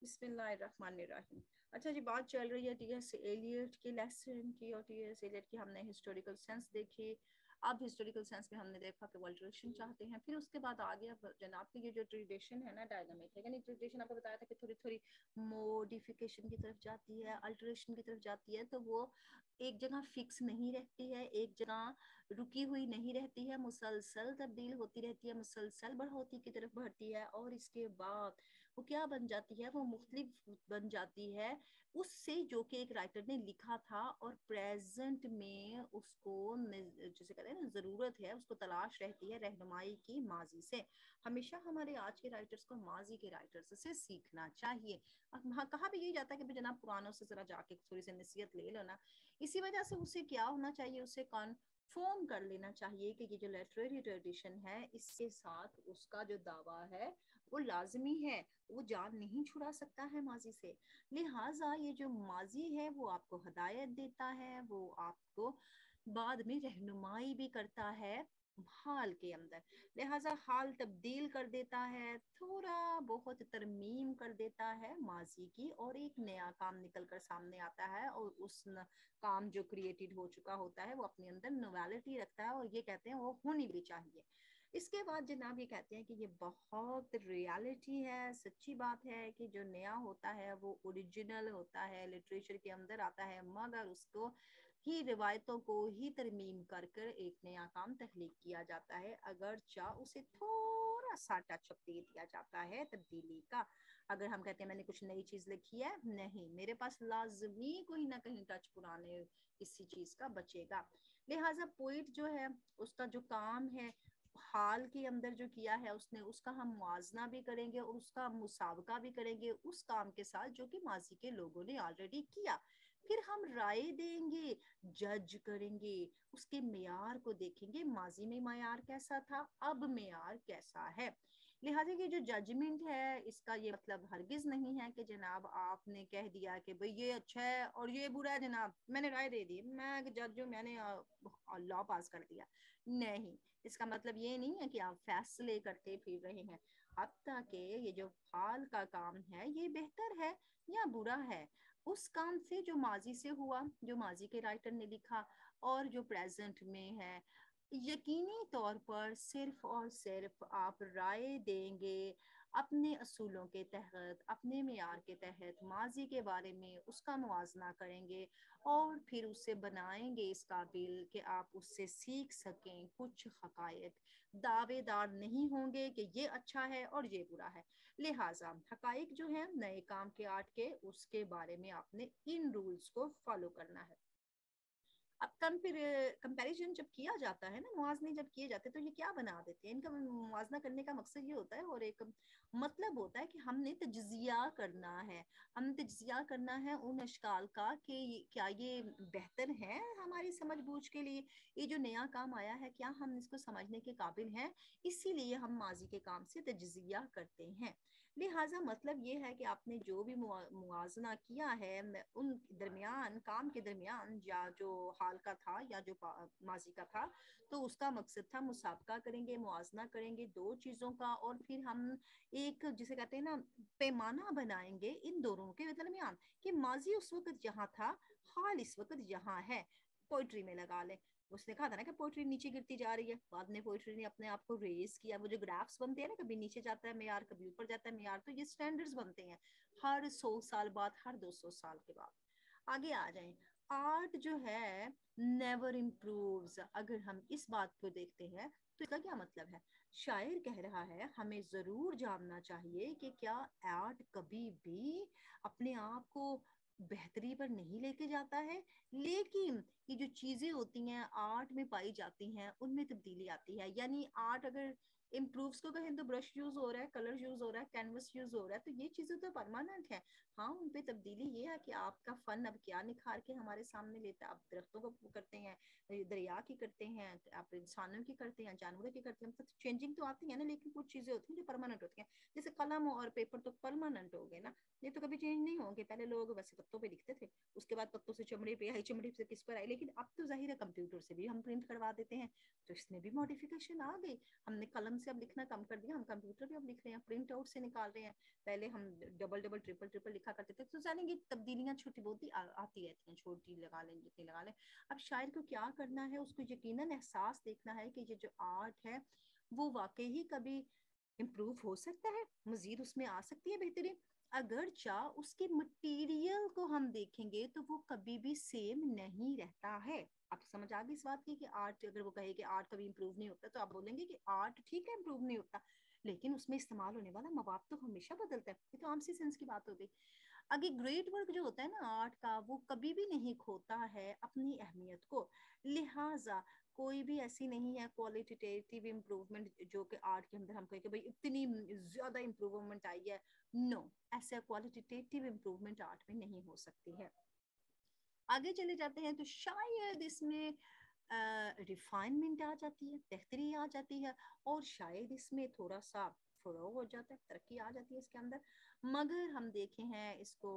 बिस्मिल्लाहिर्रहमानिर्रहीम। अच्छा जी, बात चल रही है टीएस एलियट के लेसन की, और टीएस एलियट की हमने हिस्टोरिकल सेंस देखी। अब हिस्टोरिकल सेंस में हमने देखा कि वर्ल्ड ट्रेडिशन चाहते हैं, फिर उसके बाद आ गया जनाब की ये जो ट्रेडिशन है ना, डायनामिक है, यानी ट्रेडिशन आपको बताया था कि थोड़ी थोड़ी मॉडिफिकेशन की तरफ जाती है, अल्टरेशन की तरफ जाती है, तो वो एक जगह फिक्स नहीं रहती है, एक जगह रुकी हुई नहीं रहती है, मुसलसल तब्दील होती रहती है, मुसलसल बढ़ोतरी की तरफ बढ़ती है, और इसके बाद वो क्या बन जाती है, वो मुख्तलिफ बन जाती है उससे जो कि एक राइटर ने लिखा था, और प्रेजेंट में उसको जैसे कहते हैं ना, जरूरत है, उसको तलाश रहती है रहनुमाई की माजी से। हमेशा हमारे आज के राइटर्स को माजी के राइटर्स से सीखना चाहिए। हाँ, कहा भी यही जाता है कि जनाब पुरानों से जरा जाके थोड़ी सी नसीहत ले लो ना। इसी वजह से उसे क्या होना चाहिए, उसे कन्फर्म कर लेना चाहिए कि ये जो लिटरेरी ट्रेडिशन है, इसके साथ उसका जो दावा है वो लाजमी है, वो जान नहीं छुड़ा सकता है माजी से। लिहाजा ये जो माजी है वो आपको हदायत देता है, वो आपको बाद में रहनुमाई भी करता है हाल के अंदर। लिहाजा हाल तब्दील कर देता है, थोड़ा बहुत तरमीम कर देता है माजी की, और एक नया काम निकल कर सामने आता है, और उस काम जो क्रिएटेड हो चुका होता है वो अपने अंदर नोवेलिटी रखता है, और ये कहते हैं वो होनी भी चाहिए। इसके बाद जनाब ये कहते हैं कि ये बहुत रियलिटी है, सच्ची बात है कि जो नया होता है वो ओरिजिनल होता है, लिटरेचर के अंदर आता है, मगर उसको ही रिवायतों को ही तरमीम कर कर एक नया काम तख्लीक किया जाता है, अगर चाह उसे थोड़ा सा टचअप दे दिया जाता है तब्दीली का। अगर हम कहते हैं मैंने कुछ नई चीज लिखी है, नहीं, मेरे पास लाजमी कोई ना कहीं टच पुराने किसी चीज का बचेगा। लिहाजा पोइट जो है, उसका जो काम है हाल के अंदर जो किया है उसने, उसका हम मुआवजा भी करेंगे और उसका मुसावका भी करेंगे उस काम के साथ जो कि माजी के लोगों ने ऑलरेडी किया। फिर हम राय देंगे, जज करेंगे, उसके मेयार को देखेंगे, माजी में मेयार कैसा था, अब मेयार कैसा है। लिहाजा ये जो जजमेंट है, इसका ये मतलब हरगिज नहीं है कि जनाब आपने कह दिया कि भाई ये अच्छा है और ये बुरा है, जनाब मैंने राय दे दी, मैं जज हूँ, मैंने लॉ पास कर दिया। नहीं, इसका मतलब ये नहीं है कि आप फैसले करते फिर रहे हैं। हत्ता के ये जो हाल का काम है ये बेहतर है या बुरा है, उस काम से जो माजी से हुआ, जो माजी के राइटर ने लिखा, और जो प्रेजेंट में है, यकीनी तौर पर सिर्फ और सिर्फ आप राय देंगे अपने असूलों के तहत, अपने मेयार के तहत, माजी के बारे में उसका मुआजना करेंगे, और फिर उसे बनाएंगे इस काबिल कि आप उससे सीख सकें कुछ हकायक। दावेदार नहीं होंगे कि ये अच्छा है और ये बुरा है। लिहाजा हकायक जो है नए काम के आर्ट के, उसके बारे में आपने इन रूल्स को फॉलो करना है। अब कंपैरिजन जब किया जाता है ना, मुआवजे जब किए जाते हैं, तो ये क्या बना देते हैं, इनका मुआवजा करने का मकसद ये होता है, और एक मतलब होता है कि हमने तज्जिया करना है, हमने तज्जिया करना है उन अशकाल का कि क्या ये बेहतर है हमारी समझ बूझ के लिए, ये जो नया काम आया है क्या हम इसको समझने के काबिल हैं, इसीलिए हम माजी के काम से तज्जिया करते हैं। लिहाजा मतलब ये है कि आपने जो भी मुआजना किया है उन दरमियान, काम के दरमियान, या जो हाल का था या जो माजी का था, तो उसका मकसद था मुसाबका करेंगे, मुआजना करेंगे दो चीज़ों का, और फिर हम एक जिसे कहते हैं ना पैमाना बनाएंगे इन दोनों के दरमियान, कि माजी उस वक्त जहाँ था, हाल इस वक्त यहाँ है। पोइट्री में लगा लें, उसने कहा था ना कि पोइट्री नीचे गिरती जा रही है, बाद में पोइट्री ने अपने आप को रेस किया, वो जो ग्राफ्स बनते हैं ना, कभी नीचे जाता है मेयार, कभी ऊपर जाता है मेयार, तो ये स्टैंडर्ड्स बनते हैं हर 100 साल बाद, हर 200 साल के बाद। आगे आ जाए, आर्ट जो है नेवर इम्प्रूव्स, अगर हम इस बात को देखते हैं तो इसका क्या मतलब है। शायर कह रहा है हमें जरूर जानना चाहिए कि क्या आर्ट कभी भी अपने आप को बेहतरी पर नहीं लेके जाता है, लेकिन ये जो चीजें होती हैं आर्ट में पाई जाती हैं उनमें तब्दीली आती है। यानी आर्ट अगर इम्प्रूव्स को कहें तो ब्रश यूज हो रहा है, कलर यूज हो रहा है, कैनवस यूज हो रहा है, तो ये चीजें तो परमानेंट है। हाँ, उन पे तब्दीली ये है कि आपका फन अब क्या निखार के हमारे सामने लेता है। आप दरख्तों को करते हैं, दरिया की करते हैं, आप इंसानों की करते हैं, जानवरों की करते हैं, मतलब चेंजिंग तो आती है ना, लेकिन कुछ चीजें होती हैं जो परमानेंट होती हैं। जैसे कलम और पेपर तो परमानेंट हो गए ना, ये तो कभी चेंज नहीं होंगे। पहले लोग वैसे पत्तों पे लिखते थे, उसके बाद पत्तों से चमड़े पे आई, चमड़े से किस पर आई, लेकिन अब तो जाहिर है कंप्यूटर से भी हम प्रिंट करवा देते हैं, तो इसमें भी मॉडिफिकेशन आ गई। हमने कलम से अब लिखना कम कर दिया, हम कंप्यूटर पे अब लिख रहे हैं, प्रिंट आउट से निकाल रहे हैं। पहले हम डबल डबल ट्रिपल ट्रिपल लिखा करते थे। तो जानेंगे तब्दीलियां छोटी बहुत ही आती रहती हैं, छोटी लगा लें जितनी लगा लें। अब शायर को क्या करना है, उसको यकीनन एहसास देखना है कि ये जो आर्ट है वो वाकई ही कभी इम्प्रूव हो सकता है, मजीद उसमें आ सकती है बेहतरीन। अगर चाह उसके मटेरियल को हम देखेंगे तो वो कभी भी सेम नहीं रहता है। आपको समझ आ गई इस बात की कि आर्ट, अगर वो कहे कि आर्ट कभी इम्प्रूव नहीं होता, तो आप बोलेंगे कि आर्ट ठीक है इम्प्रूव नहीं होता, लेकिन उसमें इस्तेमाल होने वाला मवाद तो हमेशा बदलता है। ये तो आम सी सेंस की बात हो गई। आगे ग्रेट वर्क जो होता है ना आर्ट का, वो कभी भी नहीं खोता है अपनी अहमियत को। लिहाजा कोई भी ऐसी नहीं है क्वालिटेटिव इम्प्रूवमेंट जो कि आर्ट के अंदर हम कहें कि भाई इतनी ज्यादा इम्प्रूवमेंट आई है। नो, ऐसा क्वालिटेटिव इम्प्रूवमेंट आर्ट में नहीं हो सकती है। आगे चले जाते हैं तो शायद इसमें रिफाइनमेंट आ जाती है, बेहतरी आ जाती है, और शायद इसमें थोड़ा सा फरोग हो जाता है, तरक्की आ जाती है इसके अंदर। मगर हम देखे हैं इसको,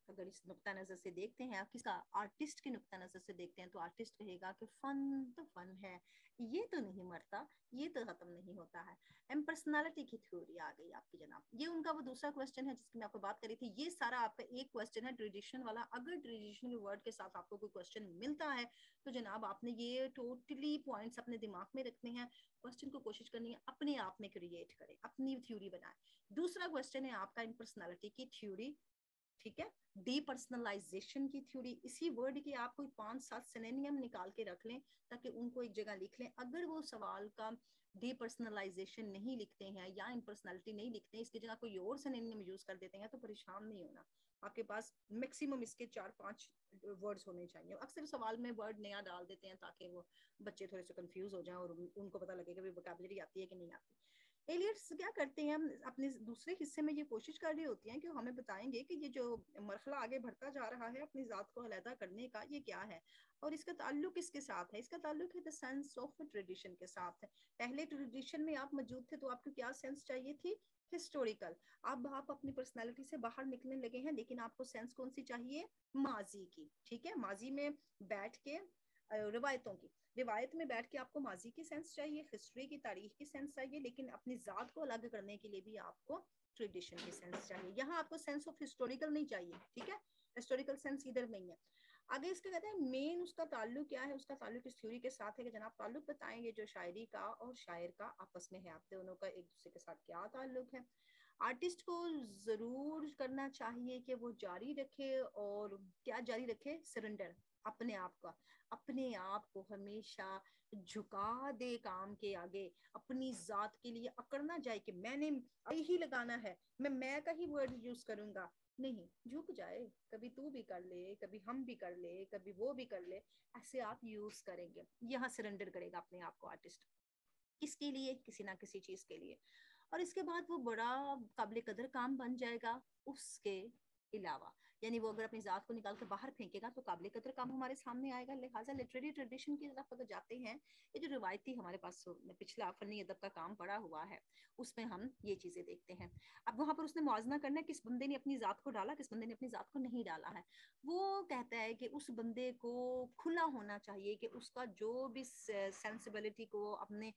अगर इस नुक्ता नज़र से देखते हैं, किसका, आर्टिस्ट के नुक्ता नज़र से देखते हैं, तो आर्टिस्ट कहेगा कि फन तो फन है, ये तो नहीं मरता, ये तो खत्म नहीं होता है। इम्पर्सनैलिटी की थ्योरी आ गई आपकी जनाब, ये उनका वो दूसरा क्वेश्चन है जिसकी मैं आपको बात करी थी। ये सारा आपका एक क्वेश्चन है ट्रेडिशन वाला। अगर ट्रेडिशनल वर्ड के साथ आपको कोई क्वेश्चन मिलता है तो जनाब आपने ये टोटली पॉइंट्स अपने दिमाग में रखने हैं, क्वेश्चन को कोशिश करनी है अपने आप में क्रिएट करें, अपनी थ्योरी बनाए। दूसरा क्वेश्चन है आपका इम्पर्सनैलिटी की थ्योरी, ठीक है, डीपर्सनलाइजेशन की थ्योरी। इसी वर्ड के आप कोई 5-7 सिनोनिम निकाल के रख लें ताकि उनको एक जगह लिख लें। अगर वो सवाल का डीपर्सनलाइजेशन नहीं लिखते हैं या इम्पर्सनैलिटी नहीं लिखते हैं, इसकी जगह कोई और सिनोनिम यूज कर देते हैं, तो परेशान नहीं होना। आपके पास मैक्सिमम इसके 4-5 वर्ड्स होने चाहिए। अक्सर सवाल में वर्ड नया डाल देते हैं ताकि वो बच्चे थोड़े से कंफ्यूज हो जाएं और उनको पता लगे कि वोकैबुलरी आती है कि नहीं आती। एलियट्स क्या करते हैं, अपने दूसरे हिस्से में ये कोशिश कर रही होती हैं कि हमें बताएंगे कि ये जो मरहला आगे बढ़ता जा रहा है अपनी जात को अलहदा करने का, ये क्या है और इसका ताल्लुक किसके साथ है। इसका ताल्लुक है द सेंस ऑफ ट्रेडिशन के साथ है। पहले ट्रेडिशन में आप मौजूद थे तो आपको क्या सेंस चाहिए थी, हिस्टोरिकल। अब आप अपनी पर्सनैलिटी से बाहर निकलने लगे हैं, लेकिन आपको सेंस कौन सी चाहिए, माजी की, ठीक है, माजी में बैठ के रिवायतों की, रिवायत में बैठ के आपको माजी की सेंस चाहिए, हिस्ट्री की, तारीख की सेंस चाहिए, लेकिन अपनी जात को अलग करने के लिए भी आपको ट्रेडिशन की सेंस चाहिए। यहाँ आपको सेंस ऑफ हिस्टोरिकल नहीं चाहिए, ठीक है, हिस्टोरिकल सेंस इधर नहीं है। आगे इसके कहते हैं मेन उसका ताल्लुक क्या है, उसका ताल्लुक इस थ्योरी के साथ है कि जनाब ताल्लुक बताएंगे जो शायरी का और शायर का आपस में है, आप दोनों का एक दूसरे के साथ क्या ताल्लुक है। आर्टिस्ट को जरूर करना चाहिए कि वो जारी रखे, और क्या जारी रखे, सरेंडर, अपने आप का, अपने आप को हमेशा झुका दे काम के आगे, अपनी जात के लिए अकड़ना जाए कि मैंने ही लगाना है, मैं का ही वर्ड यूज करूंगा, नहीं, झुक जाए, कभी तू भी कर ले, कभी हम भी कर ले, कभी वो भी कर ले, ऐसे आप यूज करेंगे, यहाँ सरेंडर करेगा अपने आप को आर्टिस्ट, किसके लिए, किसी ना किसी चीज के लिए, और इसके बाद वो बड़ा काबिल कदर काम बन जाएगा। उसके अलावा यानी वो अगर अपनी जात को निकाल कर बाहर फेंकेगा तो काबिल कदर काम हमारे सामने आएगा। लिहाजा लिटरेरी ट्रेडिशन की तरफ अगर जाते हैं, ये जो रिवायती हमारे पास पिछला फनी अदब का काम पड़ा हुआ है उसमें हम ये चीजें देखते हैं। अब वहां पर उसने मुआवजा करना है किस बंदे ने अपनी जात को डाला, किस बंदे ने अपनी जात को नहीं डाला है। वो कहता है कि उस बंदे को खुला होना चाहिए कि उसका जो भी सेंसिबिलिटी को, अपने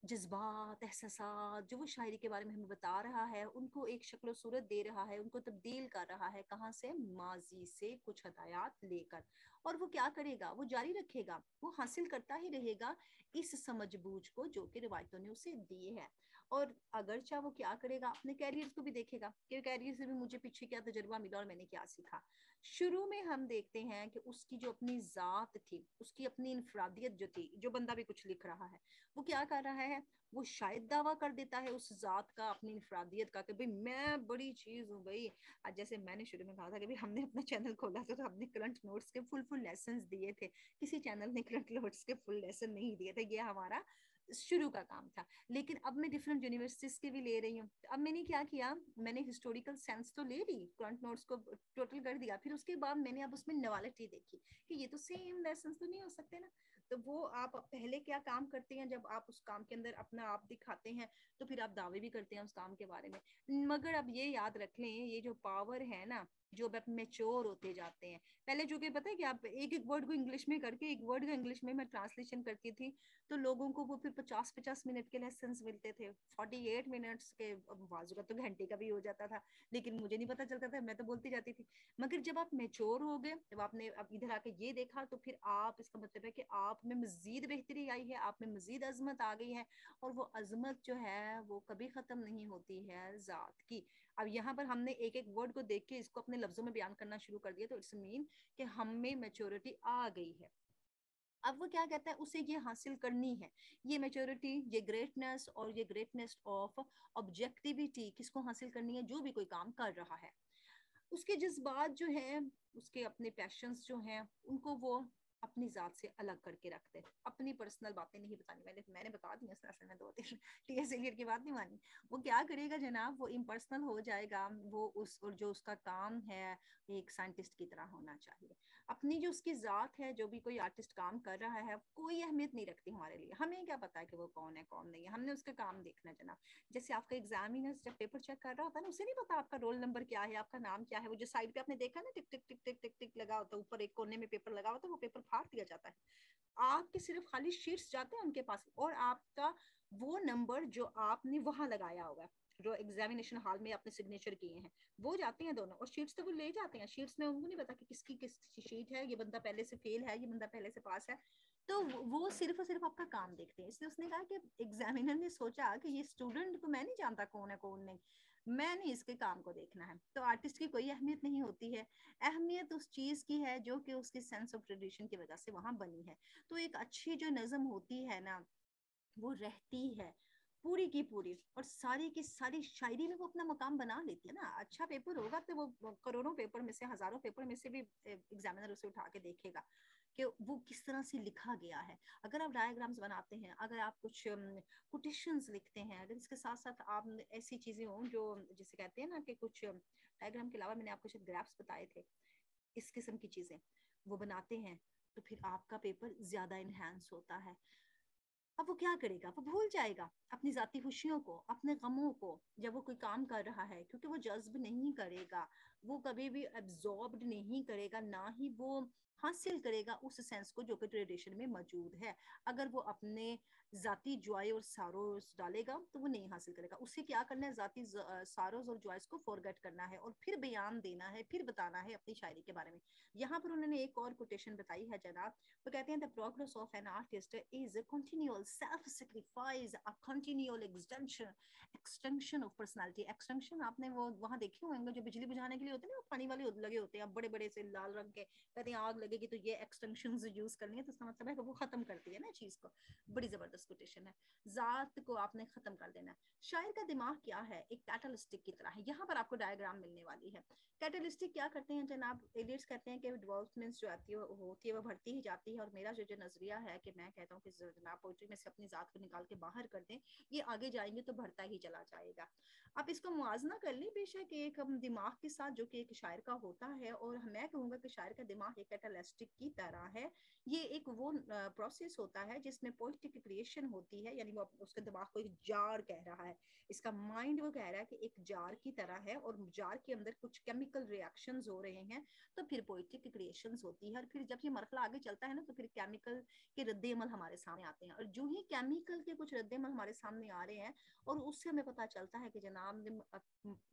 जज्बात, एहसास जो वो शायरी के बारे में हमें बता रहा है, उनको एक शक्ल सूरत दे रहा है, उनको तब्दील कर रहा है, कहाँ से, माजी से कुछ हदायत लेकर। और वो क्या करेगा, वो जारी रखेगा, वो हासिल करता ही रहेगा इस समझबूझ को जो कि रिवायतों ने उसे दी है। और अगर चाहे वो क्या करेगा, अपने कैरियर को भी देखेगा कि कैरियर से भी मुझे पीछे क्या तजुर्बा मिला और मैंने क्या सीखा। शुरू में हम देखते हैं कि उसकी जो अपनी जात थी, उसकी अपनी इनफरादियत जो थी, जो बंदा भी कुछ लिख रहा है वो क्या कर रहा है, वो शायद दावा कर देता है उस जात का, अपनी इनफरादियत का, कि भाई मैं बड़ी चीज हूँ भाई। आज जैसे मैंने शुरू में कहा था कि भाई हमने अपना चैनल खोला था तो हमने करंट नोट्स के फुल फुल लेसन दिए थे, किसी चैनल ने करंट नोट्स के फुल लेसन नहीं दिए थे, ये हमारा शुरू का काम था। लेकिन अब मैं डिफरेंट यूनिवर्सिटीज के भी ले रही हूँ। अब मैंने क्या किया, मैंने हिस्टोरिकल सेंस तो ले ली, करंट नोट्स को टोटल कर दिया, फिर उसके बाद मैंने अब उसमें नॉवेलिटी देखी कि ये तो सेम लेसन तो नहीं हो सकते ना, तो वो आप पहले क्या काम करते हैं, जब आप उस काम के अंदर अपना आप दिखाते हैं तो फिर आप दावे भी करते हैं उस काम के बारे में। मगर अब ये याद रख लें, ये जो पावर है ना, जो अब मेच्योर होते जाते हैं, पहले जो कि पता है कि आप एक एक वर्ड को इंग्लिश में करके, एक वर्ड का इंग्लिश में मैं ट्रांसलेशन करती थी, तो लोगों को वो फिर 50-50 मिनट के लेसन मिलते थे, 48 मिनट्स के, बाजू का तो घंटे का भी हो जाता था, लेकिन मुझे नहीं पता चलता था, मैं तो बोलती जाती थी। मगर जब आप मेच्योर हो गए, जब आपने अब इधर आके ये देखा, तो फिर आप, इसका मतलब है कि आप में मजीद बेहतरी आई है, आप में मजीद अजमत आ गई है, और वो अजमत जो है वो कभी खत्म नहीं होती है जात की। अब यहाँ पर हमने एक एक वर्ड को देख के इसको अपने लफ्जों में बयान करना शुरू कर दिया, तो इट्स मीन कि हम में मेच्योरिटी आ गई है। अब वो क्या कहता है, उसे ये हासिल करनी है, ये मेच्योरिटी, ये ग्रेटनेस, और ये ग्रेटनेस ऑफ ऑब्जेक्टिविटी किसको हासिल करनी है, जो भी कोई काम कर रहा है। उसके जज्बात जो है, उसके अपने पैशंस जो हैं, उनको वो अपनी जात से अलग करके रखते हैं। अपनी पर्सनल बातें नहीं बतानी, मैंने बता दी असल में 2-3 टीएस एलियट की बात नहीं मानी। वो क्या करेगा जनाब, वो इम्पर्सनल हो जाएगा, वो उस, और जो उसका काम है एक साइंटिस्ट की तरह होना चाहिए। अपनी जो उसकी जात है, जो भी कोई आर्टिस्ट काम कर रहा है, कोई अहमियत नहीं रखती हमारे लिए। हमें क्या पता है कि वो कौन है कौन नहीं है, हमने उसका काम देखना जनाब। जैसे आपका एग्जामिनर जब पेपर चेक कर रहा होता है ना, उसे नहीं पता आपका रोल नंबर क्या है, आपका नाम क्या है, वो जो साइड पे आपने देखा ना टिक टिक टिक टिक टिक टिक लगा होता है, ऊपर एक कोने में पेपर लगा होता है, वो पेपर फाड़ दिया जाता है। आपके सिर्फ खाली शीट्स जाते हैं उनके पास, और आपका वो नंबर जो आपने वहां लगाया होगा, जो एग्जामिनेशन हॉल में आपने सिग्नेचर किए हैं, वो जाते हैं दोनों, और शीट्स तो वो ले जाते हैं। शीट्स में उनको नहीं पता कि किसकी किस शीट है, ये बंदा पहले से फेल है, ये बंदा पहले से पास है। तो वो सिर्फ और सिर्फ आपका काम देखते हैं। इसलिए उसने कहा कि एग्जामिनर ने सोचा कि ये स्टूडेंट को मैं नहीं जानता कौन है कौन नहीं, मैंने इसके काम को देखना है। तो आर्टिस्ट की कोई अहमियत नहीं होती है, अहमियत उस चीज की है जो कि उसकी सेंस ऑफ ट्रेडिशन की वजह से वहां बनी है। तो एक अच्छी जो नज्म होती है ना, वो रहती है पूरी की पूरी, और सारी की सारी शायरी में वो अपना मकाम बना लेती है ना। अच्छा पेपर होगा तो वो करोड़ों पेपर में से, हजारों पेपर में से भी एग्जामिनर उसे उठा के देखेगा कि वो किस तरह से लिखा गया है। अगर आप डायग्राम्स बनाते हैं, अगर आप कुछ कोटेशंस लिखते हैं, अगर इसके साथ साथ आप ऐसी चीजें हों जो, जिसे कहते हैं ना कि कुछ डायग्राम के अलावा मैंने आपको शायद ग्राफ्स बताए थे, इस किस्म की चीजें वो बनाते हैं, तो फिर आपका पेपर ज्यादा इनहेंस होता है। अब वो क्या करेगा, वो भूल जाएगा अपनी जाती खुशियों को, अपने गमों को, जब वो कोई काम कर रहा है, क्योंकि वो जज्ब नहीं करेगा, वो कभी भी एब्जॉर्ब्ड नहीं करेगा, ना ही वो हासिल करेगा उस सेंस को जो कि ट्रेडिशन में मौजूद है। अगर वो अपने जाती जॉय और सारोस डालेगा तो वो नहीं हासिल करेगा। उसे क्या करना है, जाती सारोस और जॉयस को फॉरगेट करना है, और फिर बयान देना है, फिर बताना है अपनी शायरी के बारे में। यहाँ पर उन्होंने एक और कोटेशन बताई है जनाब, वो कहते हैं the progress of an artist is a continual self sacrifice, a continual extension of personality. Extension आपने वो वहां देखे होंगे जो बिजली बुझाने के लिए होते हैं ना, पानी वाले लगे होते हैं बड़े बड़े से लाल रंग के, कहते हैं आग लगेगी तो ये एक्सटेंशन यूज करनी है, तो इसका मतलब है कि वो खत्म करती है ना चीज को। बड़ी जबरदस्त कोटेशन है, जात को आपने खत्म कर देना है। शायर का दिमाग क्या है, एक कैटलिस्टिक की तरह है। यहाँ पर आपको डायग्राम मिलने वाली है। कैटलिस्टिक क्या करते हैं जनाब, एलियट्स कहते हैं कि डेवलपमेंट्स जो आती है होती है वो बढ़ती ही जाती है, और मेरा जो नजरिया है कि मैं कहता हूँ कि जनाब पोइट्री में से अपनी जात को निकाल के बाहर कर दें, ये आगे जाएंगे तो बढ़ता ही चला जाएगा। आप इसको मुआवजा कर लें बेशक एक दिमाग के साथ जो कि एक शायर का होता है, और मैं कहूँगा कि शायर का दिमाग एक कैटलिस्टिक की तरह है। ये एक वो प्रोसेस होता है जिसमें पोइट्रिक क्रिएशन होती है, यानी वो उसके दिमाग को एक जार कह रहा है, इसका माइंड वो कह रहा है कि एक जार की तरह है, और जार के अंदर कुछ केमिकल रिएक्शंस हो रहे हैं, तो फिर पोइट्रिक क्रिएशंस होती है। और फिर जब ये मरहला आगे चलता है ना, तो फिर केमिकल के रद्द-ए-अमल हमारे सामने आते हैं, और जो ही केमिकल के कुछ रद्द-ए-अमल हमारे सामने आ रहे हैं, और उससे हमें पता चलता है कि जनाब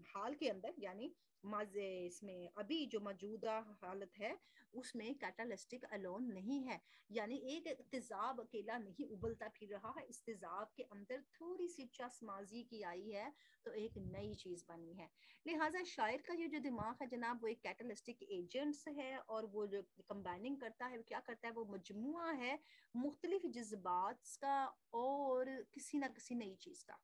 हाल के अंदर, यानी इसमें अभी जो मौजूदा हालत है उसमें कैटालिस्टिक अलोन नहीं है, यानी एक तेजाब अकेला नहीं उबलता फिर रहा है, इस तेजाब के अंदर थोड़ी सी चस्माजी की आई है, तो एक नई चीज बनी है। लिहाजा शायर का ये जो दिमाग है जनाब, वो एक कैटालिस्टिक एजेंट्स है, और वो जो कंबाइनिंग करता है, वो क्या करता है, वो मजमुआ है मुख्तलिफ जज्बात का और किसी ना किसी नई चीज का।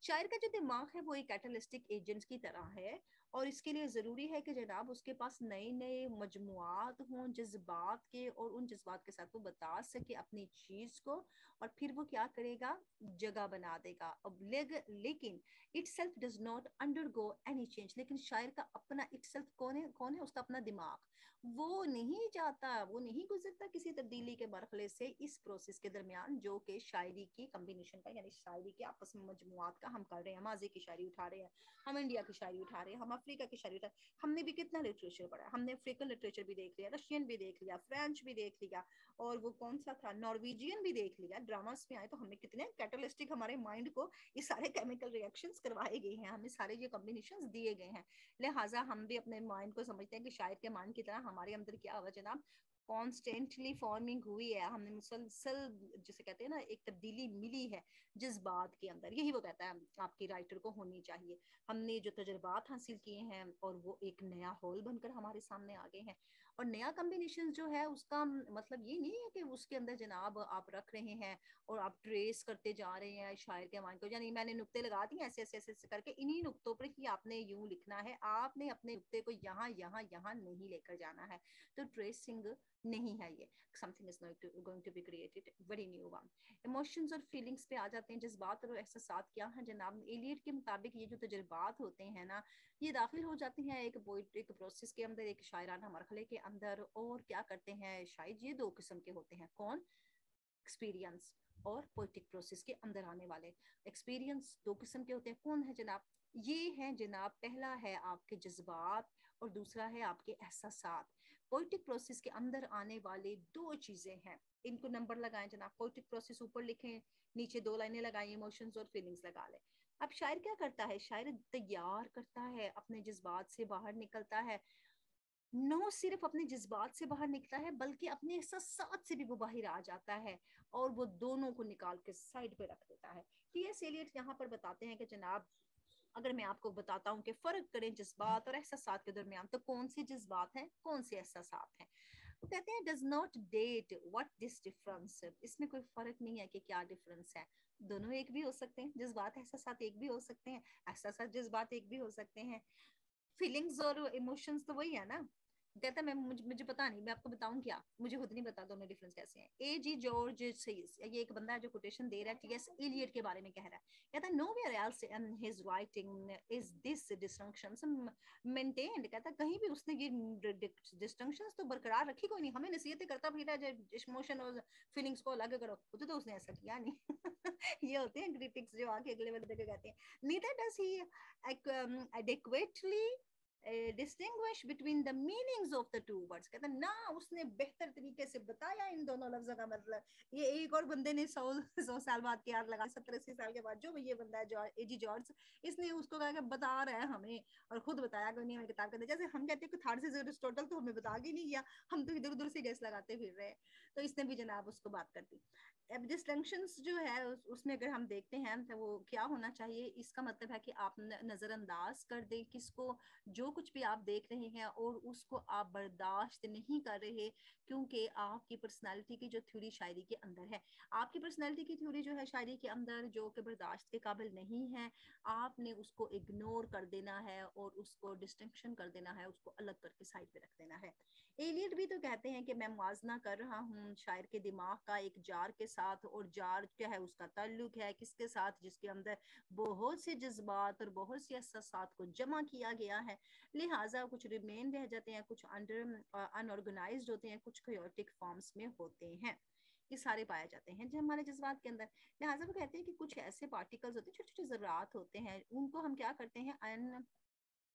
शायर का जो दिमाग है वो एक कैटलिस्टिक एजेंट की तरह है, और इसके लिए ज़रूरी है कि जनाब उसके पास नए नए मजमुआत हों जज्बात के, और उन जज्बात के साथ वो बता सके अपनी चीज़ को, और फिर वो क्या करेगा, जगह बना देगा। अब लेकिन it self does not undergo any change, लेकिन शायर का अपना इट सेल्फ कौन है, उसका अपना दिमाग, वो नहीं जाता, वो नहीं गुजरता किसी तब्दीली के मरहले से इस प्रोसेस के दरमियान, जो कि शायरी की कम्बिनेशन का, यानी शायरी के आपस में मजमुआत का हम कर रहे हैं। माजी की शायरी उठा रहे हैं, हम इंडिया की शायरी उठा रहे हैं, हम अफ्रीका की शायरी उठा रहे हैं। हमने भी कितना लिटरेचर पढ़ा, हमने अफ्रीकन लिटरेचर भी देख लिया, रशियन भी देख लिया, फ्रेंच भी देख लिया, और वो कौन सा था, नॉर्वेजियन भी देख लिया। ड्रामास में आए तो हमने कितने कैटलिस्टिक, हमारे माइंड को ये सारे केमिकल रिएक्शंस करवाए गए हैं, हमें सारे ये कॉम्बिनेशंस दिए गए हैं। लिहाजा हम भी अपने माइंड को समझते हैं कि शायर के माइंड की तरह हमारे अंदर क्या हुआ जनाब, कॉन्स्टेंटली फॉर्मिंग हुई है, हमने मुसलसल जिसे कहते हैं ना एक तब्दीली मिली है जज्बात के अंदर। यही वो कहता है आपकी राइटर को होनी चाहिए। हमने जो तजुर्बात हासिल किए हैं और वो एक नया होल बनकर हमारे सामने आ गए हैं। और नया कम्बिनेशन जो है उसका मतलब ये नहीं है कि उसके अंदर जनाब आप रख रहे हैं और आप ट्रेस करते जा रहे हैं शायर के माइंड को, यानी मैंने नुक्ते लगा दिए ऐसे ऐसे ऐसे करके, इन्हीं नुक्तों पर ही आपने यूं लिखना है, आपने अपने नुक्ते को यहाँ यहाँ यहाँ नहीं लेकर जाना है। तो ट्रेसिंग नहीं है ये, something is going to be created, very new one. Emotions और फीलिंग्स पे आ जाते हैं, जज्बात और एहसासात क्या है जनाब। एलियट के मुताबिक ये जो तजुर्बात होते हैं ना, ये दाखिल हो जाते हैं एक पोइट्रिक प्रोसेस के अंदर, एक शायराना मरहले के अंदर, और क्या करते हैं शायद ये दो किस्म के होते हैं, कौन, एक्सपीरियंस और पोइटिक प्रोसेस के अंदर आने वाले। एक्सपीरियंस दो किस्म के होते हैं, कौन है जनाब, ये है जनाब, पहला है आपके जज्बात और दूसरा है आपके एहसासात। पोइटिक प्रोसेस के अंदर आने वाले दो चीजें हैं, इनको नंबर लगाएं जनाब। पोइटिक प्रोसेस ऊपर लिखें, नीचे दो लाइनें लगाएं, इमोशंस और फीलिंग्स लगा लें। अब शायर क्या करता है, शायर तैयार करता है, अपने जज्बात से बाहर निकलता है, नो सिर्फ अपने जज्बात से बाहर निकलता है बल्कि अपने एहसासात से भी वो बाहर आ जाता है, और वो दोनों को निकाल के साइड पे रख देता है। टी.एस. एलियट यहाँ पर बताते हैं कि जनाब, अगर मैं आपको बताता हूँ कि फर्क करें जज्बात और एहसासात के दरमियान, तो कौन से जज्बात हैं कौन से एहसासात हैं। वो कहते हैं does not date what this difference, इसमें कोई फर्क नहीं है कि क्या डिफरेंस है, दोनों एक भी हो सकते हैं, जज्बात एहसासात एक भी हो सकते हैं, एहसासात जज्बात एक भी हो सकते हैं, फीलिंग्स और इमोशंस तो वही है ना। कहता मैं मुझे पता नहीं, मैं आपको बताऊं क्या, मुझे खुद नहीं पता दोनों डिफरेंस कैसे हैं। ए जी जॉर्ज सेज, ये एक बंदा है जो कोटेशन दे रहा है टी.एस. एलियट के बारे में कह रहा है, कहता है nowhere else in his writing is this distinctions maintained, कहता कहीं भी उसने ये डिस्टिंक्शंस तो बरकरार रखी कोई नहीं, हमें नसीहतें करता फिर है इमोशन और फीलिंग्स को अलग करो, तो उसने ऐसा किया नहीं। ये होते हैं क्रिटिक्स जो आके अगले बंदे को कहते हैं, neither does he adequately distinguish between the meanings of the two words, कहता ना उसने बेहतर तरीके से बताया इन दोनों लफ्जों का मतलब। ये एक और बंदे ने 100 साल बाद के याद लगा, 70-80 साल के बाद, जो ये बंदा है जॉर्ज, एजी जॉर्ज, इसने उसको कहा कि बता रहा है हमें, और खुद बताया कि नहीं हमें किताब के, जैसे हम कहते हैं कि थर्ड से एरिस्टोटल तो हमें बता के नहीं गया, हम तो इधर उधर से गैस लगाते फिर रहे। तो इसने भी जनाब उसको बात कर दी। अब डिस्टिंक्शंस जो है उसमें अगर हम देखते हैं तो वो क्या होना चाहिए, इसका मतलब है कि आप नजरअंदाज कर दें किसको, जो कुछ भी आप देख रहे हैं और उसको आप बर्दाश्त नहीं कर रहे, क्योंकि आपकी पर्सनालिटी की जो थ्योरी शायरी के अंदर है, आपकी पर्सनालिटी की थ्योरी जो है शायरी के अंदर जो कि बर्दाश्त के काबिल नहीं है, आपने उसको इग्नोर कर देना है और उसको डिस्टिंक्शन कर देना है, उसको अलग करके साइड पे रख देना है। एलियट भी तो कहते हैं कि मैं मुआजना कर रहा हूँ शायर के दिमाग का एक जार के साथ, और जार क्या है, उसका ताल्लुक है किसके साथ, जिसके अंदर बहुत से जज्बात और बहुत से एहसासात को जमा किया गया है। लिहाजा कुछ रिमेन रह जाते हैं, कुछ अंडर अनऑर्गेनाइज्ड होते हैं, कुछ क्योटिक फॉर्म्स में होते हैं, ये सारे पाए जाते हैं जो हमारे जज्बात के अंदर। लिहाजा वो कहते हैं कि कुछ ऐसे पार्टिकल्स होते हैं, छोटे छोटे जरात होते हैं, उनको हम क्या करते हैं,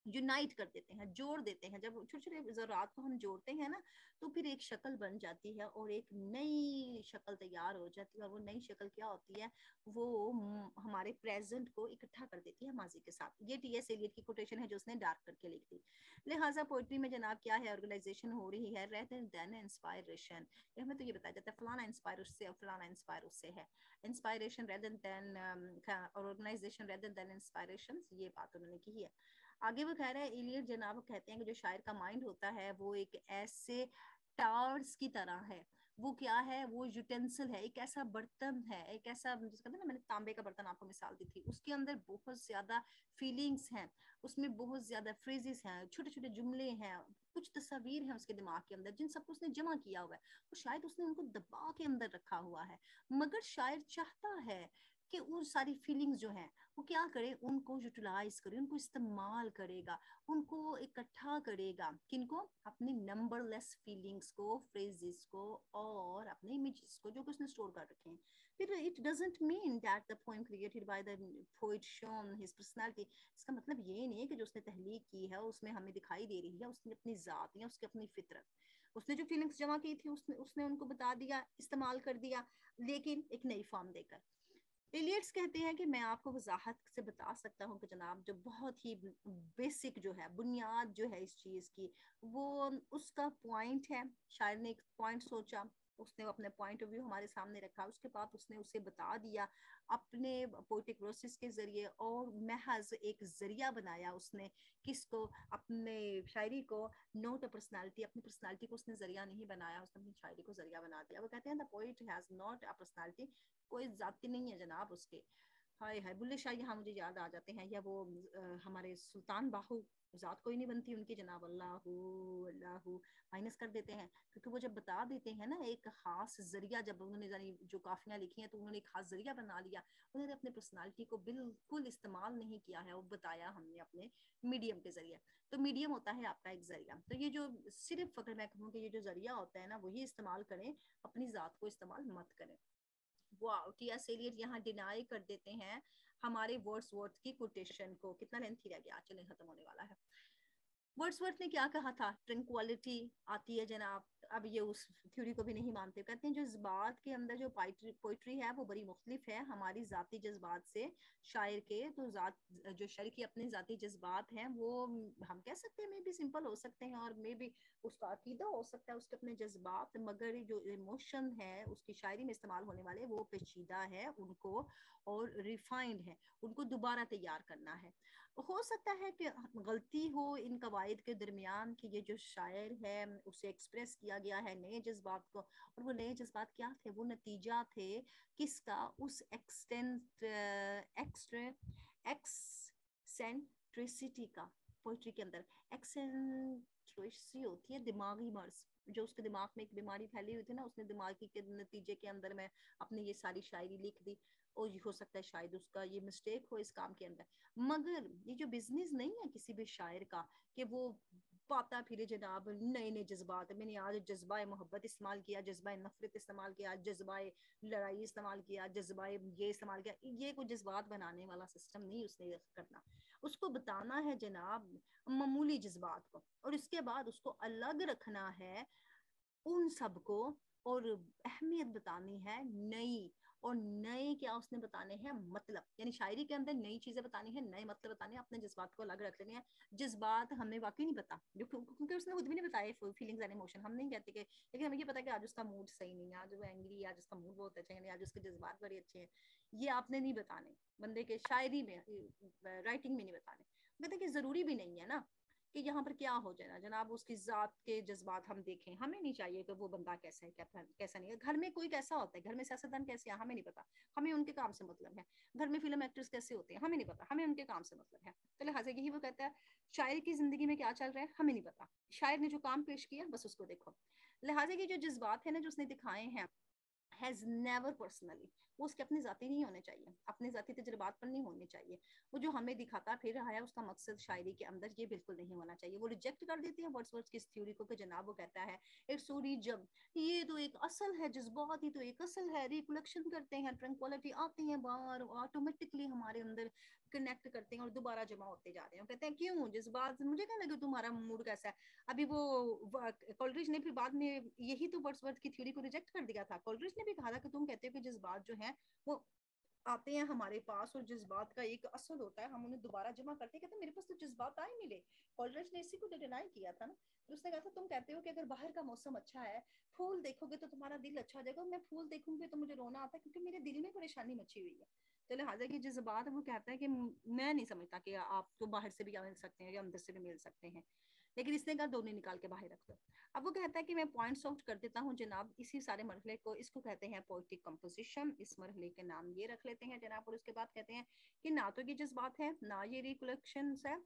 यूनाइट कर देते हैं, जोड़ देते हैं। जब छोटे छोटे ज़रात को हम जोड़ते हैं ना, तो फिर एक शक्ल बन जाती है और एक नई शक्ल तैयार हो जाती है, और वो नई शक्ल क्या होती है, वो हमारे प्रेजेंट को इकट्ठा कर देती है माजी के साथ। ये टी.एस. एलियट की कोटेशन है जो उसने डार्क करके लिख दी। लिहाजा पोइट्री में जनाब क्या है, ऑर्गेनाइजेशन हो रही है रेदर देन इंस्पायरेशन। हमें तो ये बताया जाता है फलाना इंस्पायर उससे और फलाना इंस्पायर उससे है, इंस्पायरेशन रेदर देन और ऑर्गेनाइजेशन रेदर देन इंस्पायरेशन, ये बात उन्होंने की है। आगे वो कह रहे हैं इलियट जनाब कहते हैं कि जो शायर का माइंड होता है वो एक ऐसे टावर्स की तरह है, वो क्या है, वो यूटेंसिल है, एक ऐसा बर्तन है, एक ऐसा जिसका कहते हैं ना, मैंने तांबे का बर्तन आपको मिसाल दी थी, उसके अंदर बहुत ज्यादा फीलिंग्स हैं, उसमें बहुत ज्यादा फ्रेजेस हैं, छोटे छोटे जुमले हैं, कुछ तस्वीर हैं उसके दिमाग के अंदर जिन सबको उसने जमा किया हुआ है, और शायद उसने उनको दबा के अंदर रखा हुआ है। मगर शायर चाहता है कि वो सारी फीलिंग्स जो हैं वो क्या करे, उनको यूटिलाइज करे, उनको इस्तेमाल करेगा, उनको इकट्ठा करेगा, किनको, अपनी नंबरलेस फीलिंग्स को, फ्रेजेस को, और अपने इमेजेस को जो कि उसने स्टोर कर रखे हैं। फिर it doesn't mean that the poem created by the poet shown his personality, इसका मतलब ये नहीं है कि जो उसने तहलीक की है उसमें हमें दिखाई दे रही है उसने अपनी जात या उसकी अपनी फितरत, उसने जो फीलिंग्स जमा की थी उसने उसने उनको बता दिया, इस्तेमाल कर दिया, लेकिन एक नई फॉर्म देकर। एलियट्स कहते हैं कि मैं आपको वजाहत से बता सकता हूँ कि जनाब, जो बहुत ही बेसिक जो है, बुनियाद जो है इस चीज़ की, वो उसका पॉइंट है। शायर ने एक पॉइंट सोचा, उसने अपने पॉइंट ऑफ व्यू हमारे सामने रखा, उसके बाद उसने उसे बता दिया अपने पोएटिक प्रोसेस के जरिए, और महज एक जरिया बनाया उसने, किसको, अपने शायरी को, नोट अ पर्सनालिटी, अपनी पर्सनालिटी को उसने जरिया नहीं बनाया, उसने अपनी शायरी को जरिया बना दिया। वो कहते हैं the poet has not a personality, कोई जाति नहीं है जनाब उसके। हाय हाय, बुल्ले शाह यहाँ मुझे याद आ जाते हैं, या वो हमारे सुल्तान बाहू, जात कोई नहीं बनती उनकी जनाब, अल्लाह अल्लाह माइनस कर देते हैं, क्योंकि वो जब बता देते हैं ना एक खास जरिया, जब उन्होंने जानी जो काफियां लिखी हैं तो उन्होंने एक खास जरिया बना लिया, उन्होंने अपने पर्सनालिटी को बिल्कुल इस्तेमाल नहीं किया है, वो बताया हमने अपने मीडियम के जरिए। तो मीडियम होता है आपका एक जरिया, तो ये जो सिर्फ अगर मैं कहूँ कि ये जो जरिया होता है ना वही इस्तेमाल करें, अपनी जात को इस्तेमाल मत करें। Wow, T.S.. एलियट यहाँ डिनाई कर देते हैं हमारे वर्ड्सवर्थ की कोटेशन को। कितना लेंथी रह गया, चलें खत्म होने वाला है। वर्ड्सवर्थ ने क्या कहा था, ट्रंक्वालिटी आती है जनाब, अब ये उस थ्योरी को भी नहीं मानते, कहते हैं जज्बात के अंदर जो पोइट्री है वो बड़ी मुख्तलिफ है हमारी जाती जज्बात से। शायर के तो जात, जो शायर की अपने जाती जज्बात हैं वो हम कह सकते हैं मे भी सिंपल हो सकते हैं, और मे भी उसका अकीदा हो सकता है, उसके अपने जज्बात, मगर जो इमोशन है उसकी शायरी में इस्तेमाल होने वाले वो पेचीदा है उनको, और रिफाइंड है, उनको दोबारा तैयार करना है। हो सकता है कि गलती हो इन कवायद के दरमियान कि ये जो शायर है उसे एक्सप्रेस किया गया है नए जज्बात को, और वो नए जज्बात क्या थे, वो नतीजा थे किसका, उस एक्सेंट्रिसिटी का। पोइट्री के अंदर एक्सेंट्रिसिटी होती है दिमागी मर्ज, जो उसके दिमाग में एक बीमारी फैली हुई थी ना, उसने दिमागी के नतीजे के अंदर में अपने ये सारी शायरी लिख दी, और ये हो सकता है शायद उसका ये मिस्टेक हो इस काम के अंदर। मगर ये जो बिजनेस नहीं है किसी भी शायर का कि वो पाता फिरे जनाब नए नए जज्बात, मैंने आज जज्बा मोहब्बत इस्तेमाल किया, जज्बा नफरत इस्तेमाल किया, जज्बा लड़ाई इस्तेमाल किया, जज्बा ये इस्तेमाल किया, ये कोई जज्बात बनाने वाला सिस्टम नहीं उसने करना। उसको बताना है जनाब मामूली जज्बात को, और इसके बाद उसको अलग रखना है उन सबको, और अहमियत बतानी है नई, और नए क्या उसने बताने हैं मतलब, यानी शायरी के अंदर नई चीजें बतानी है, नए मतलब बताने हैं, अपने जज्बात को अलग रख लेने हैं। जज्बात हमें वाकई नहीं पता, जो क्योंकि उसने खुद भी नहीं बताया फीलिंग्स एंड इमोशन, हम नहीं कहते कि, लेकिन हमें ये पता कि आज उसका मूड सही नहीं है, आज वो एंग्री है, आज उसका मूड बहुत अच्छा है, आज उसके जज्बात बड़े अच्छे हैं, ये आपने नहीं बताने बंदे के शायरी में, राइटिंग में नहीं बताने। कहते कि जरूरी भी नहीं है ना कि यहाँ पर क्या हो जाए ना जनाब उसकी जात के जज्बात हम देखें, हमें नहीं चाहिए कि वो बंदा कैसा है कैसा नहीं है, घर में कोई कैसा होता है, घर में सियासतदान कैसे है हमें नहीं पता, हमें उनके काम से मतलब है, घर में फिल्म एक्टर्स कैसे होते हैं हमें नहीं पता, हमें उनके काम से मतलब है। तो लिहाजा यही वो कहता है शायर की जिंदगी में क्या चल रहा है हमें नहीं पता, शायर ने जो काम पेश किया बस उसको देखो। लिहाजा की जो जज्बात है ना जो उसने दिखाए हैं हैज नेवर पर्सनली, वो उसके अपने जाती नहीं होने चाहिए, अपने जाती तजुर्बात पर नहीं होने चाहिए, वो जो हमें दिखाता फिर रहा है उसका मकसद शायरी के अंदर ये बिल्कुल नहीं होना चाहिए। वो रिजेक्ट कर देते हैं वर्ड्सवर्थ की इस थ्योरी को कि जनाब वो कहता है इट्स ओरिजिन, ये तो एक असल है, जज्बात ही तो एक असल है, रिकलेक्शन करते हैं, ट्रंक्विलिटी आती है बाहर, ऑटोमेटिकली हमारे अंदर कनेक्ट करते हैं और दोबारा जमा होते जा रहे हैं। कहते हैं क्यों जज्बात, मुझे क्या लगे तुम्हारा मूड कैसा है। अभी वो कोलरिज ने फिर बाद में यही तो वर्ड्सवर्थ की थ्योरी को रिजेक्ट कर दिया था, कोलरिज ने भी कहा था कि तुम कहते हो कि जज्बात जो हैं वो आते हैं हमारे पास, और जज्बात का एक असर होता है, हम उन्हें दोबारा जमा करते हैं, कहते हैं मेरे पास तो जज्बात आए मिले। कोलरिज ने इसी को तो डिनाई किया था ना, तो उसने कहा था तुम कहते हो कि अगर बाहर का मौसम अच्छा है, फूल देखोगे तो तुम्हारा दिल अच्छा हो जाएगा, मैं फूल देखूंगी तो मुझे रोना आता है क्योंकि मेरे दिल में परेशानी मची हुई है। तो लिहाजा की जज्बात वो कहता है कि मैं नहीं समझता कि आपको बाहर से भी मिल सकते हैं या अंदर से भी मिल सकते हैं। लेकिन इसने कहा दोनों निकाल के बाहर रख दो। अब वो कहता है कि मैं पॉइंट्स आउट कर देता हूँ जनाब इसी सारे मरहले को, इसको कहते हैं पोएटिक कंपोजिशन, इस मरहले के नाम ये रख लेते हैं जनाब। और उसके बाद कहते हैं कि ना तो ये जज्बात है, ना ये रिकलेक्शन है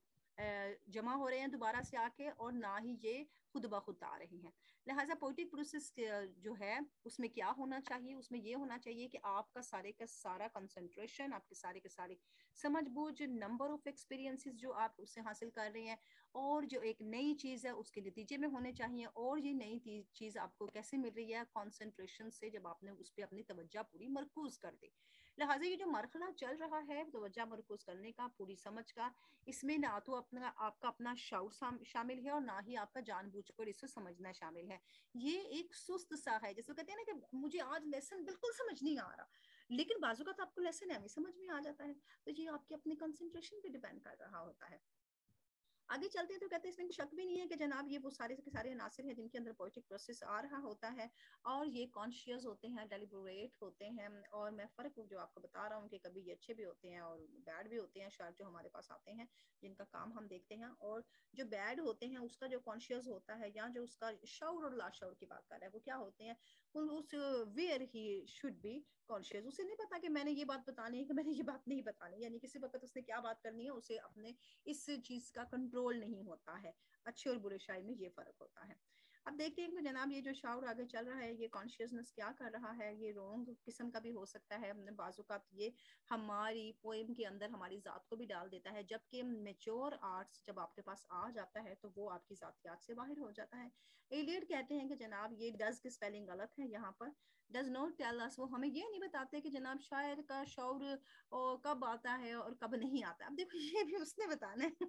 जमा हो रहे हैं दोबारा से आके, और ना ही ये खुद ब खुद आ रही हैं। लिहाजा पोइटिक प्रोसेस जो है उसमें क्या होना चाहिए, उसमें ये होना चाहिए कि आपका सारे का सारा कंसंट्रेशन, आपके सारे के सारे समझ बूझ, नंबर ऑफ एक्सपीरियंसेस जो आप उससे हासिल कर रहे हैं, और जो एक नई चीज़ है उसके नतीजे में होने चाहिए। और ये नई चीज़ आपको कैसे मिल रही है, कंसंट्रेशन से, जब आपने उस पर अपनी तवज्जो पूरी मरकूज कर दी। लिहाजा ये जो मरहला चल रहा है तवज्जो मरकूज करने का, पूरी समझ का, इसमें ना तो अपना आपका अपना शऊर शामिल है और ना ही आपका जानबूझकर इसे समझना शामिल है। ये एक सुस्त सा है, जैसे कहते हैं ना कि मुझे आज लेसन बिल्कुल समझ नहीं आ रहा, लेकिन बाजू का तो आपको लेसन है समझ में आ जाता है। तो ये आपके अपने कंसंट्रेशन पे डिपेंड कर रहा होता है। आगे चलते हैं तो कहते हैं इसमें शक भी नहीं है कि जनाब ये वो सारे के सारे अनासिर हैं जिनके अंदर पोएटिक प्रोसेस आ रहा होता है, और ये कॉन्शियस होते हैं, डेलिबरेट होते हैं। और मैं फ़र्क जो आपको बता रहा हूँ कि कभी ये अच्छे भी होते हैं और बैड भी होते हैं शायद, जो हमारे पास आते हैं जिनका काम हम देखते हैं। और जो बैड होते हैं उसका जो कॉन्शियस होता है, या जो उसका शऊर और लाशऊर की बात कर रहा है, वो क्या होते हैं, उस where he should be conscious. उसे नहीं पता कि मैंने ये बात बतानी है कि मैंने ये बात नहीं बतानी, यानी किसी वक्त उसने क्या बात करनी है उसे अपने इस चीज का कंट्रोल नहीं होता है। अच्छे और बुरे शायर में ये फर्क होता है। अब देखते हैं कि जनाब ये जो शायर आगे चल रहा है, ये कॉन्शियसनेस क्या कर रहा है, ये रॉन्ग किस्म का भी हो सकता है। हमने बाजू का ये हमारी पोएम के अंदर हमारी जात को भी डाल देता है, जबकि मेच्योर आर्ट्स जब आपके पास आ जाता है तो वो आपकी जातियात से बाहर हो जाता है। एलियट कहते हैं कि जनाब ये डज की स्पेलिंग गलत है यहाँ पर, डज नॉट टेल अस, वो हमें ये नहीं बताते कि जनाब शायर का शौर कब आता है और कब नहीं आता। अब देखो ये भी उसने बताना है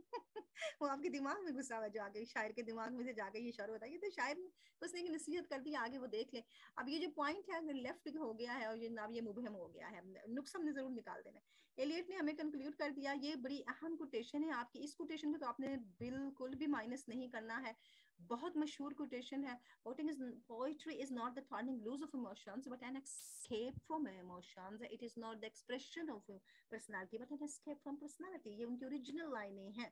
वो आपके दिमाग में घुसा हुआ जाके, शायर के दिमाग में से जाके ये शौर बताइए, तो शायर उसने एक नसीहत कर दी, आगे वो देख ले। अब ये जो पॉइंट है लेफ्ट हो गया है और ये नाम ये मुबहम हो गया है, नुक्स हमने जरूर निकाल देना है। एलियट ने हमें कंक्लूड कर दिया, ये बड़ी अहम कोटेशन है आपकी, इस कोटेशन को तो आपने बिल्कुल भी माइनस नहीं करना है। बहुत मशहूर कोटेशन है, poetry is not the turning loose of emotions but an escape from emotions, it is not the expression of personality but an escape from personality। ये उनकी ओरिजिनल लाइनें हैं।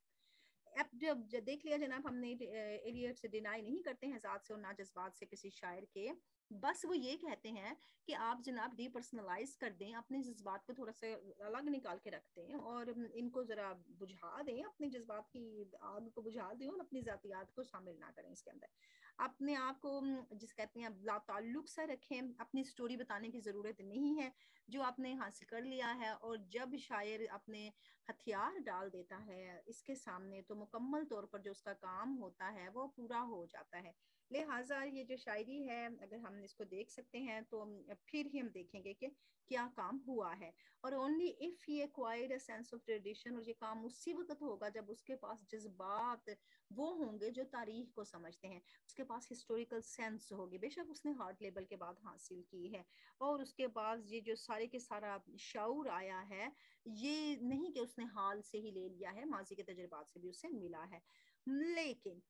अब जब देख लिया जनाब, हमने एलियट से डिनाई नहीं करते हैं ज़ात से और ना जज्बात से किसी शायर के, बस वो ये कहते हैं कि आप जनाब डीपर्सनलाइज कर दें, अपने जज्बात को थोड़ा सा अलग निकाल के रख दें और इनको ज़रा बुझा दें, अपने जज्बात की आग को बुझा दें और अपनी ज़ातियात को शामिल ना करें इसके अंदर। अपने आप को जिस कहते हैं लाताल्लुक सा रखें, अपनी स्टोरी बताने की ज़रूरत नहीं है जो आपने हासिल कर लिया है। और जब शायर अपने हथियार डाल देता है इसके सामने तो मुकम्मल तौर पर जो उसका काम होता है वो पूरा हो जाता है। लिहाजा ये जो शायरी है अगर हम इसको देख सकते हैं तो फिर ही हम देखेंगे कि क्या काम हुआ है। और only if he acquired a sense of tradition, और ये काम उसी वक्त होगा जब उसके पास जज्बात वो होंगे जो तारीख को समझते हैं, उसके पास हिस्टोरिकल सेंस होगी, बेशक उसने हार्ट लेवल के बाद हासिल की है। और उसके बाद ये जो सारे के सारा शऊर आया है, ये नहीं कि उसने हाल से ही ले लिया है, माजी के तजुर्बात से भी उसे मिला है। लेकिन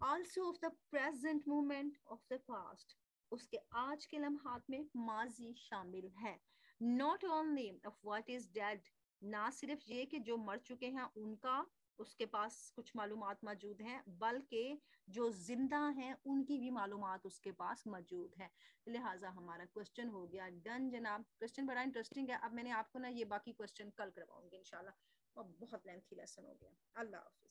also of the present moment of the past, उसके आज के लम्हात में माजी शामिल है। not only of what is dead, ना सिर्फ ये कि जो मर चुके हैं उनका उसके पास कुछ मालूमात मौजूद हैं, बल्कि जो जिंदा हैं उनकी भी मालूमात उसके पास मौजूद है। लिहाजा हमारा क्वेश्चन हो गया डन जनाब। क्वेश्चन बड़ा इंटरेस्टिंग है। अब मैंने आपको ना ये बाकी क्वेश्चन कल करवाऊंगी इंशाल्लाह, और बहुत लेंथी लेसन हो गया। अल्लाह हाफिज़।